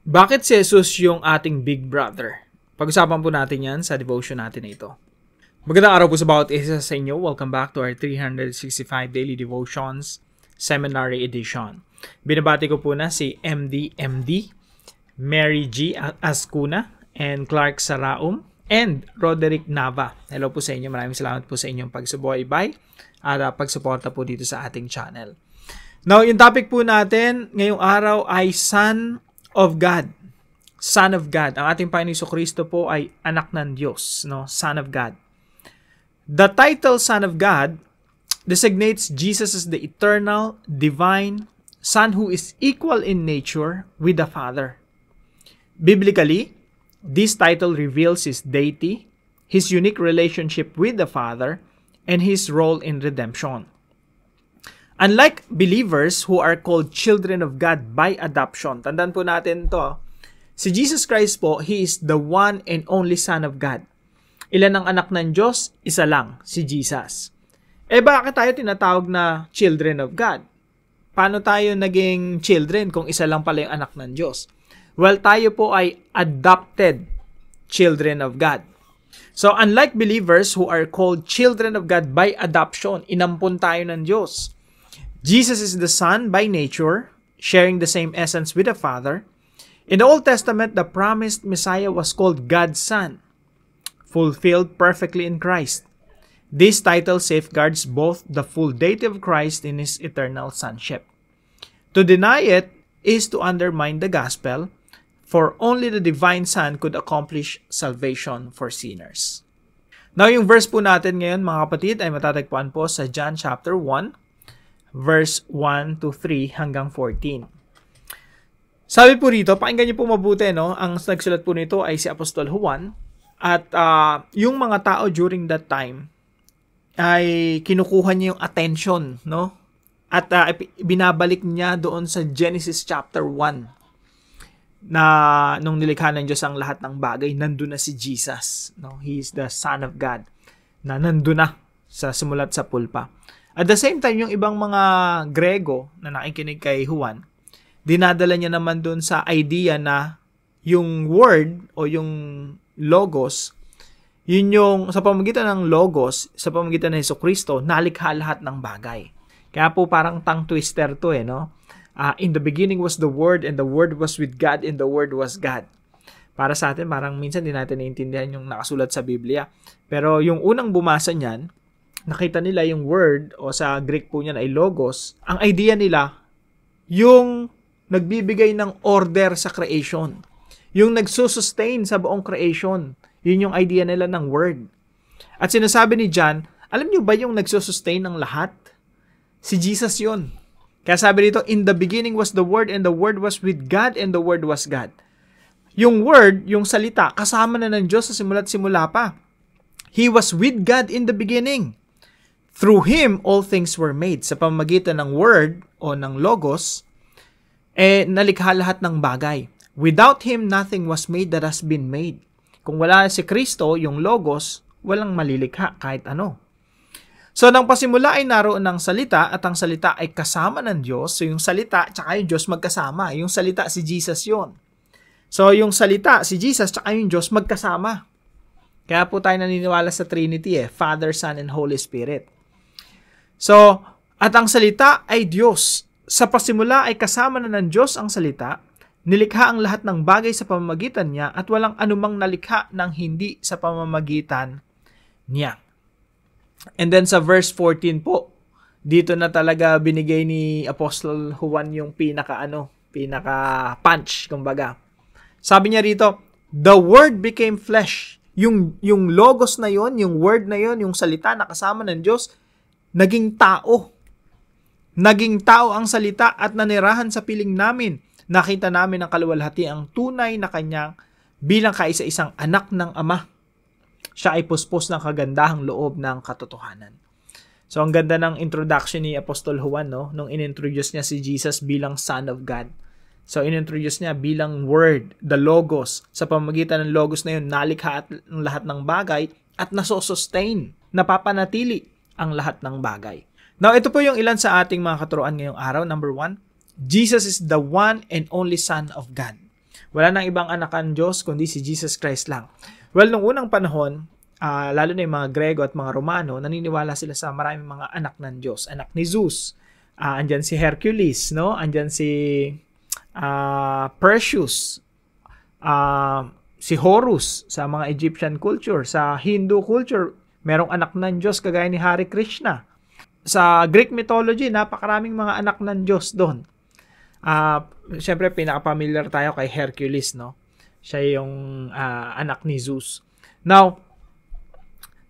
Bakit si Jesus yung ating big brother? Pag-usapan po natin yan sa devotion natin na ito. Magandang araw po sa bawat isa sa inyo. Welcome back to our 365 Daily Devotions Seminary Edition. Binabati ko po na si MD, Mary G. Ascuna, and Clark Saraum, and Roderick Nava. Hello po sa inyo. Maraming salamat po sa inyong pagsubaybay at pagsuporta po dito sa ating channel. Now, yung topic po natin ngayong araw ay Son of God. Son of God. Ang ating Panginoon Jesucristo po ay anak ng Diyos, no? Son of God. The title Son of God designates Jesus as the eternal, divine Son who is equal in nature with the Father. Biblically, this title reveals His deity, His unique relationship with the Father, and His role in redemption. Unlike believers who are called children of God by adoption, tandaan po natin to, si Jesus Christ po, He is the one and only Son of God. Ilan ang anak ng Diyos? Isa lang, si Jesus. Bakit tayo tinatawag na children of God? Paano tayo naging children kung isa lang pala yung anak ng Diyos? Well, tayo po ay adopted children of God. So, unlike believers who are called children of God by adoption, inampun tayo ng Diyos. Jesus is the Son by nature, sharing the same essence with the Father. In the Old Testament, the promised Messiah was called God's Son, fulfilled perfectly in Christ. This title safeguards both the full deity of Christ in His eternal sonship. To deny it is to undermine the gospel, for only the divine Son could accomplish salvation for sinners. Now, yung verse po natin ngayon, mga kapatid, ay matatagpuan po sa John chapter 1, verse 1 to 3 hanggang 14. Sabi po rito, pakinggan niyo po mabuti, no? Ang nagsulat po nito ay si Apostol Juan. At yung mga tao during that time ay kinukuha niya yung attention, no? At binabalik niya doon sa Genesis chapter 1 na nung nilikha ng Diyos ang lahat ng bagay, nandun na si Jesus, no? He is the Son of God na nandun na sa simulat sa pulpa. At the same time, yung ibang mga Grego na nakikinig kay Juan, dinadala niya naman doon sa idea na yung word o yung logos, yun yung sa pamamagitan ng logos, sa pamamagitan ng Jesucristo, nalikha lahat ng bagay. Kaya po parang tongue twister to no? In the beginning was the Word, and the Word was with God, and the Word was God. Para sa atin, parang minsan di natin naiintindihan yung nakasulat sa Biblia. Pero yung unang bumasa niyan, nakita nila yung word, o sa Greek po niyan ay logos, ang idea nila, yung nagbibigay ng order sa creation. Yung nagsusustain sa buong creation. Yun yung idea nila ng word. At sinasabi ni John, alam niyo ba yung nagsusustain ng lahat? Si Jesus yun. Kaya sabi dito, in the beginning was the Word, and the Word was with God, and the Word was God. Yung word, yung salita, kasama na ng Diyos sa simula't simula pa. He was with God in the beginning. Through Him, all things were made. Sa pamamagitan ng word o ng logos, nalikha lahat ng bagay. Without Him, nothing was made that has been made. Kung wala si Kristo, yung logos, walang malilikha kahit ano. So, nang pasimula ay naroon ng salita, at ang salita ay kasama ng Diyos. So, yung salita tsaka yung Diyos magkasama. Yung salita, si Jesus yon. So, yung salita, si Jesus tsaka yung Diyos magkasama. Kaya po tayo naniniwala sa Trinity Father, Son, and Holy Spirit. So, at ang salita ay Diyos. Sa pasimula ay kasama na ng Diyos ang salita, nilikha ang lahat ng bagay sa pamamagitan niya, at walang anumang nalikha ng hindi sa pamamagitan niya. And then sa verse 14 po, dito na talaga binigay ni Apostle Juan yung pinaka punch, kumbaga. Sabi niya rito, the Word became flesh. Yung logos na yon, yung word na yon, yung salita na kasama ng Diyos, naging tao. Naging tao ang salita at nanirahan sa piling namin. Nakita namin ang kaluwalhati ang tunay na kanyang bilang kaisa-isang anak ng Ama. Siya ay puspos ng kagandahang loob ng katotohanan. So, ang ganda ng introduction ni Apostol Juan, no? Nung inintroduce niya si Jesus bilang Son of God. So, inintroduce niya bilang Word, the Logos. Sa pamamagitan ng Logos na yun, nalikha ang lahat ng bagay at nasosustain, napapanatili ang lahat ng bagay. Now, ito po yung ilan sa ating mga katuruan ngayong araw. Number 1, Jesus is the one and only Son of God. Wala nang ibang anak ng Diyos kundi si Jesus Christ lang. Well, nung unang panahon, lalo na yung mga Grego at mga Romano, naniniwala sila sa maraming mga anak ng Diyos. Anak ni Zeus. Andyan si Hercules, no? Andyan si Perseus. Si Horus sa mga Egyptian culture. Sa Hindu culture, merong anak ng Diyos kagaya ni Hare Krishna. Sa Greek mythology, napakaraming mga anak ng Diyos doon. Siyempre, pinaka-familiar tayo kay Hercules, no? Siya yung anak ni Zeus. Now,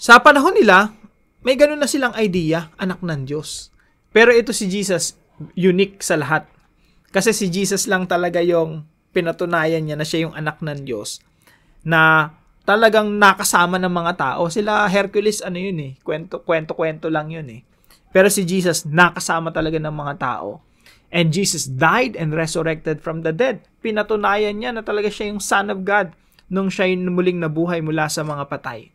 sa panahon nila, may ganun na silang idea, anak ng Diyos. Pero ito si Jesus, unique sa lahat. Kasi si Jesus lang talaga yung pinatunayan niya na siya yung anak ng Diyos na talagang nakasama ng mga tao. Sila Hercules, ano yun eh, kwento lang yun eh. Pero si Jesus, nakasama talaga ng mga tao. And Jesus died and resurrected from the dead. Pinatunayan niya na talaga siya yung Son of God nung siya yung muling nabuhay mula sa mga patay.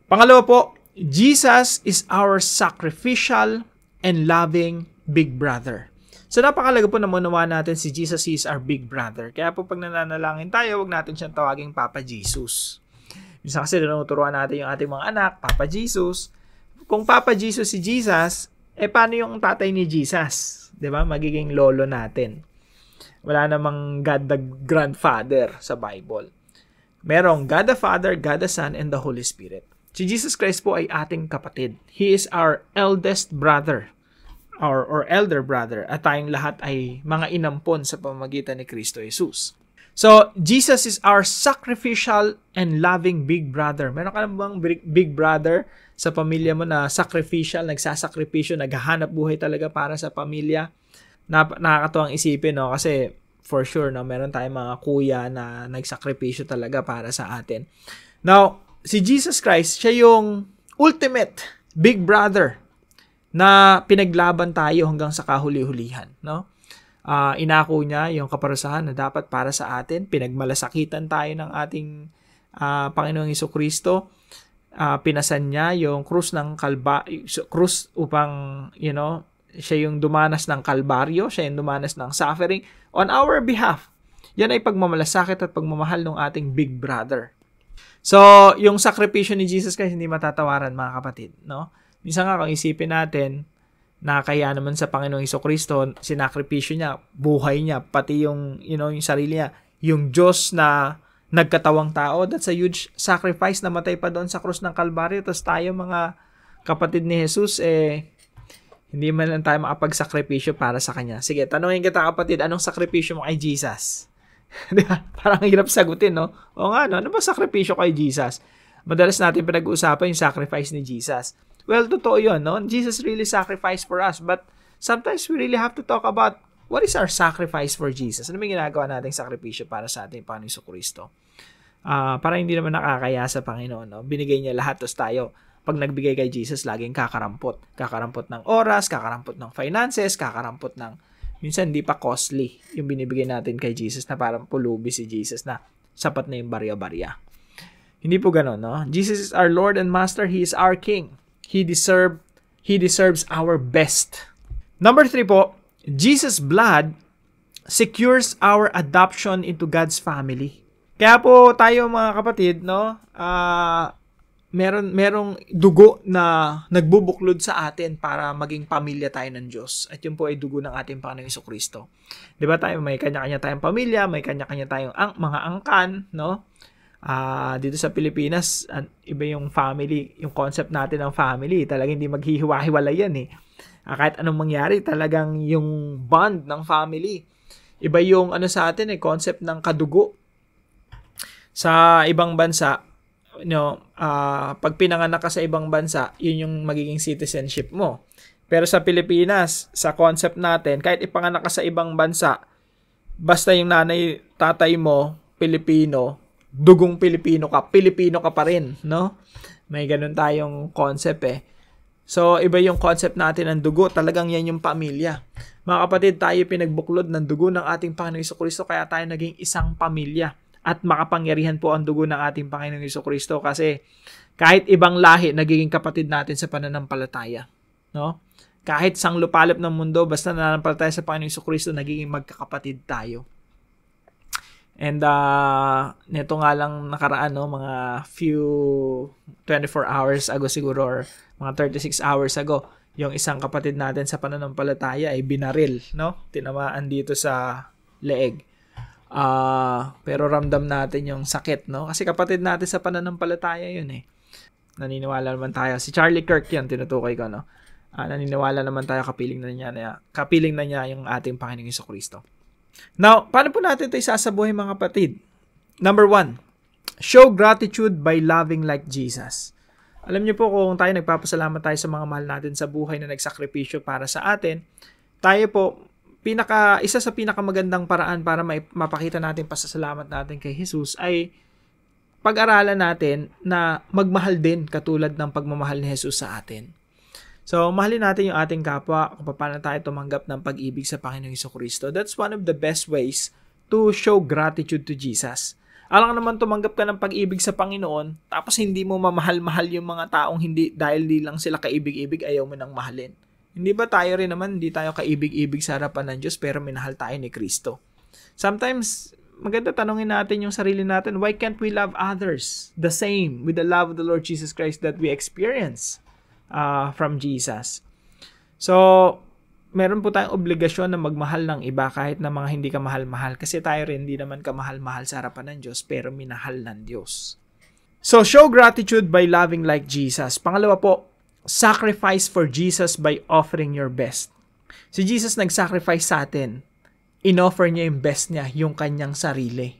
Pangalawa po, Jesus is our sacrificial and loving big brother. So napakalaga po na maunawa natin si Jesus is our big brother. Kaya po pag nananalangin tayo, wag natin siyang tawaging Papa Jesus. Minsan kasi tinuturuan natin yung ating mga anak, Papa Jesus. Kung Papa Jesus si Jesus, paano yung tatay ni Jesus? 'Di ba? Magiging lolo natin. Wala namang God the Grandfather sa Bible. Merong God the Father, God the Son, and the Holy Spirit. Si Jesus Christ po ay ating kapatid. He is our eldest brother or elder brother at tayong lahat ay mga inampon sa pamamagitan ni Kristo Jesus. So, Jesus is our sacrificial and loving big brother. Meron ka na bang big brother sa pamilya mo na sacrificial, nagsasakripisyo, naghahanap buhay talaga para sa pamilya? Nakakatuwang isipin, no? Kasi for sure, no, meron tayong mga kuya na nagsakripisyo talaga para sa atin. Now, si Jesus Christ, siya yung ultimate big brother na pinaglaban tayo hanggang sa kahuli-hulihan, no? Inako niya yung kaparusahan na dapat para sa atin. Pinagmalasakitan tayo ng ating Panginoong Jesucristo. Pinasan niya yung krus upang, siya yung dumanas ng kalbaryo, siya yung dumanas ng suffering on our behalf. Yan ay pagmamalasakit at pagmamahal ng ating big brother. So, yung sakripisyo ni Jesus Christ hindi matatawaran, mga kapatid, no? Minsan nga kung isipin natin, nakakaya naman sa Panginoong Jesucristo, sinakripisyo niya, buhay niya, pati yung, yung sarili niya, yung Diyos na nagkatawang tao, that's a huge sacrifice, namatay pa doon sa krus ng Kalbaryo, tapos tayo mga kapatid ni Jesus, hindi man lang tayo makapagsakripisyo para sa Kanya. Sige, tanungin kita kapatid, anong sakripisyo mo kay Jesus? Diba? Parang hirap sagutin, no? O nga, no? Ano ba sakripisyo kay Jesus? Madalas natin pinag-uusapan yung sacrifice ni Jesus. Well, totoo yun, no? Jesus really sacrificed for us, but sometimes we really have to talk about what is our sacrifice for Jesus? Ano may ginagawa nating sakripisyo para sa ating Panginoong Jesucristo? Para hindi naman nakakaya sa Panginoon, no? Binigay niya lahat, tapos tayo, pag nagbigay kay Jesus, laging kakarampot. Kakarampot ng oras, kakarampot ng finances, kakarampot ng, minsan hindi pa costly yung binibigay natin kay Jesus na parang pulubi si Jesus na sapat na yung barya-barya. Hindi po ganun, no? Jesus is our Lord and Master. He is our King. He deserves our best. Number 3 po, Jesus' blood secures our adoption into God's family. Kaya po tayo mga kapatid, no, merong dugo na nagbubuklod sa atin para maging pamilya tayo ng Diyos. At yun po ay dugo ng ating Panginoong Jesucristo. 'Di ba tayo may kanya-kanya tayong pamilya, may kanya-kanya tayong mga angkan, no? Dito sa Pilipinas, iba yung family, yung concept natin ng family, talagang hindi maghihiwa-hiwalay yan eh. Kahit anong mangyari, talagang yung bond ng family. Iba yung sa atin concept ng kadugo. Sa ibang bansa, pag pinanganak ka sa ibang bansa, yun yung magiging citizenship mo. Pero sa Pilipinas, sa concept natin, kahit ipanganak ka sa ibang bansa, basta yung nanay, tatay mo, Pilipino, dugong Pilipino ka pa rin, no? May ganun tayong concept So, iba yung concept natin ng dugo. Talagang yan yung pamilya. Mga kapatid, tayo pinagbuklod ng dugo ng ating Panginoong Jesucristo, kaya tayo naging isang pamilya. At makapangyarihan po ang dugo ng ating Panginoong Jesucristo kasi kahit ibang lahi, nagiging kapatid natin sa pananampalataya, no? Kahit sanglupalop ng mundo, basta nananampalataya sa Panginoong Jesucristo, nagiging magkakapatid tayo. And neto nga lang nakaraan, no, mga few 24 hours ago siguro, or mga 36 hours ago, yung isang kapatid natin sa pananampalataya ay binaril, no? Tinamaan dito sa leeg. Pero ramdam natin yung sakit, no? Kasi kapatid natin sa pananampalataya yun eh. Naniniwala naman tayo. Si Charlie Kirk yan, tinutukoy ko, no? Naniniwala naman tayo, kapiling na niya yung ating Panginoong Jesucristo. Now, paano po natin ito isasabuhay, mga kapatid? Number 1, show gratitude by loving like Jesus. Alam niyo po, kung tayo nagpapasalamat tayo sa mga mahal natin sa buhay na nagsakripisyo para sa atin, tayo po, isa sa pinakamagandang paraan para mapakita natin pasasalamat natin kay Jesus ay pag-aralan natin na magmahal din katulad ng pagmamahal ni Jesus sa atin. So, mahalin natin yung ating kapwa kung paano tayo tumanggap ng pag-ibig sa Panginoong Jesucristo. That's one of the best ways to show gratitude to Jesus. Alang naman tumanggap ka ng pag-ibig sa Panginoon, tapos hindi mo mamahal-mahal yung mga taong dahil di lang sila kaibig-ibig, ayaw mo nang mahalin. Hindi ba tayo rin naman, hindi tayo kaibig-ibig sa harapan ng Diyos, pero minahal tayo ni Kristo. Sometimes, maganda tanungin natin yung sarili natin, why can't we love others the same with the love of the Lord Jesus Christ that we experience from Jesus? So, meron po tayong obligasyon na magmahal ng iba kahit na mga hindi ka mahal-mahal, kasi tayo rin hindi naman ka mahal-mahal sa harapan ng Diyos pero minahal ng Diyos. So, show gratitude by loving like Jesus. Pangalawa po, sacrifice for Jesus by offering your best. Si Jesus nag-sacrifice sa atin. In-offer niya yung best niya, yung kanyang sarili.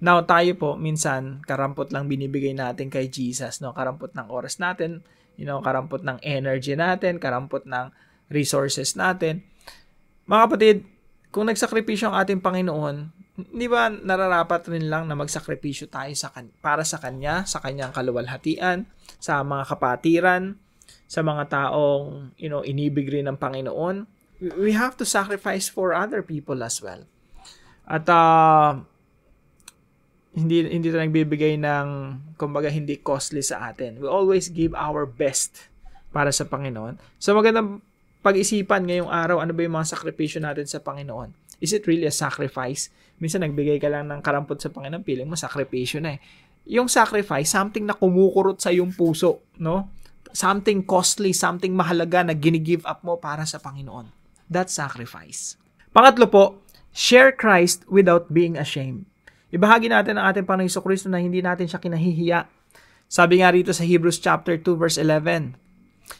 Now, tayo po, minsan, karampot lang binibigay natin kay Jesus, no? Karampot ng oras natin, karampot ng energy natin, karampot ng resources natin. Mga kapatid, kung nagsakripisyo ang ating Panginoon, hindi ba nararapat rin lang na magsakripisyo tayo para sa Kanya, sa Kanyang kaluwalhatian, sa mga kapatiran, sa mga taong inibig rin ng Panginoon? We have to sacrifice for other people as well. At hindi ito nagbibigay ng, kumbaga, hindi costly sa atin. We always give our best para sa Panginoon. So magandang pag-isipan ngayong araw, ano ba yung mga sakripisyo natin sa Panginoon? Is it really a sacrifice? Minsan nagbigay ka lang ng karampot sa Panginoon, feeling mo sakripisyo na eh. Yung sacrifice, something na kumukurot sa iyong puso, no? Something costly, something mahalaga na gini-give up mo para sa Panginoon. That's sacrifice. Pangatlo po, share Christ without being ashamed. Ibahagi natin ang ating Panginoong Jesucristo na hindi natin siya kinahihiya. Sabi nga rito sa Hebrews chapter 2 verse 11,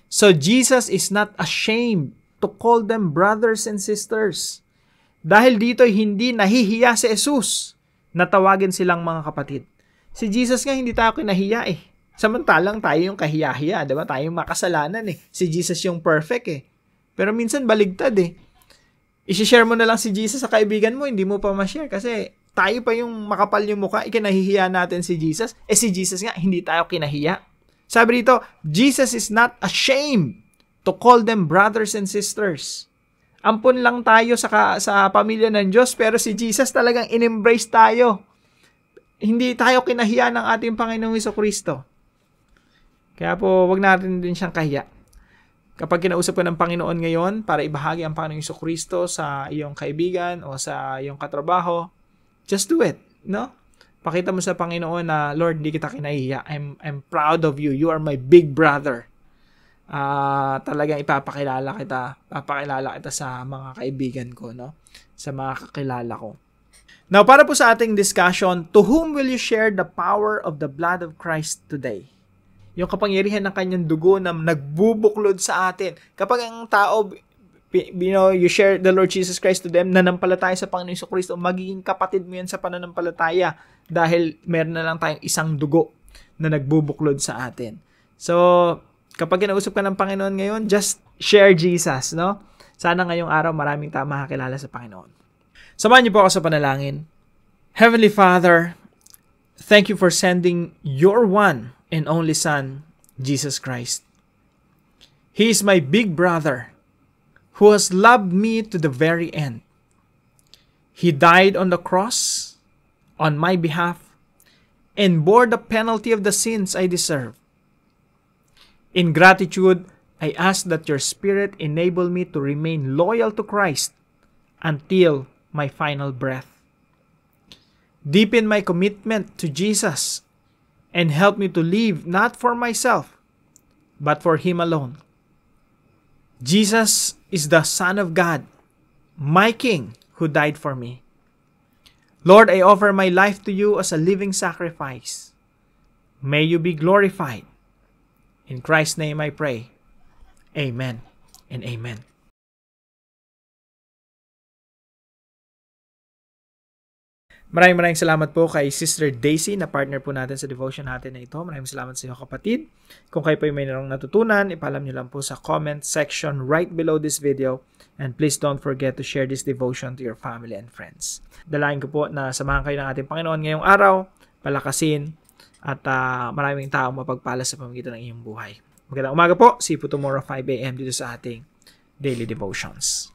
so Jesus is not ashamed to call them brothers and sisters. Dahil dito hindi nahihiya si Jesus na tawagin silang mga kapatid. Si Jesus nga hindi tayo kinahiya eh. Samantalang tayo yung kahiya-hiya, diba? Tayo yung makasalanan eh. Si Jesus yung perfect eh. Pero minsan baligtad eh. I-share mo na lang si Jesus sa kaibigan mo, hindi mo pa ma-share kasi tayo pa yung makapal yung mukha, ikinahihiya natin si Jesus. Si Jesus nga, hindi tayo kinahiya. Sabi dito, Jesus is not ashamed to call them brothers and sisters. Ampun lang tayo sa pamilya ng Diyos, pero si Jesus talagang in-embrace tayo. Hindi tayo kinahiya ng ating Panginoong Jesucristo. Kaya po, wag natin din siyang kahiya. Kapag kinausap ko ng Panginoon ngayon para ibahagi ang Panginoong Jesucristo sa iyong kaibigan o sa iyong katrabaho, just do it, no? Pakita mo sa Panginoon na, Lord, hindi kita kinahiya. I'm proud of you. You are my big brother. Talagang papakilala kita sa mga kaibigan ko, no? Sa mga kakilala ko. Now, para po sa ating discussion, to whom will you share the power of the blood of Christ today? Yung kapangyarihan ng kanyang dugo na nagbubuklod sa atin. Kapag ang tao, you share the Lord Jesus Christ to them, nanampalataya sa Panginoon Jesucristo, magiging kapatid mo yan sa pananampalataya dahil meron na lang tayong isang dugo na nagbubuklod sa atin. So, kapag kinausap ka ng Panginoon ngayon, just share Jesus, no? Sana ngayong araw maraming makakilala sa Panginoon. Samahan niyo po ako sa panalangin. Heavenly Father, thank you for sending your one and only Son, Jesus Christ. He is my big brother who has loved me to the very end. He died on the cross on my behalf and bore the penalty of the sins I deserve. In gratitude, I ask that your Spirit enable me to remain loyal to Christ until my final breath. Deepen my commitment to Jesus and help me to live not for myself, but for Him alone. Jesus is the Son of God, my King, who died for me. Lord, I offer my life to you as a living sacrifice. May you be glorified. In Christ's name I pray. Amen and amen. Maraming salamat po kay Sister Daisy na partner po natin sa devotion natin na ito. Maraming salamat sa inyo kapatid. Kung kayo po may mayroong natutunan, ipaalam nyo lang po sa comment section right below this video. And please don't forget to share this devotion to your family and friends. Dalayan ko po na samahan kayo ng ating Panginoon ngayong araw, palakasin, at maraming taong mapagpala sa pamamagitan ng iyong buhay. Magandang umaga po. See you po tomorrow 5 a.m. dito sa ating Daily Devotions.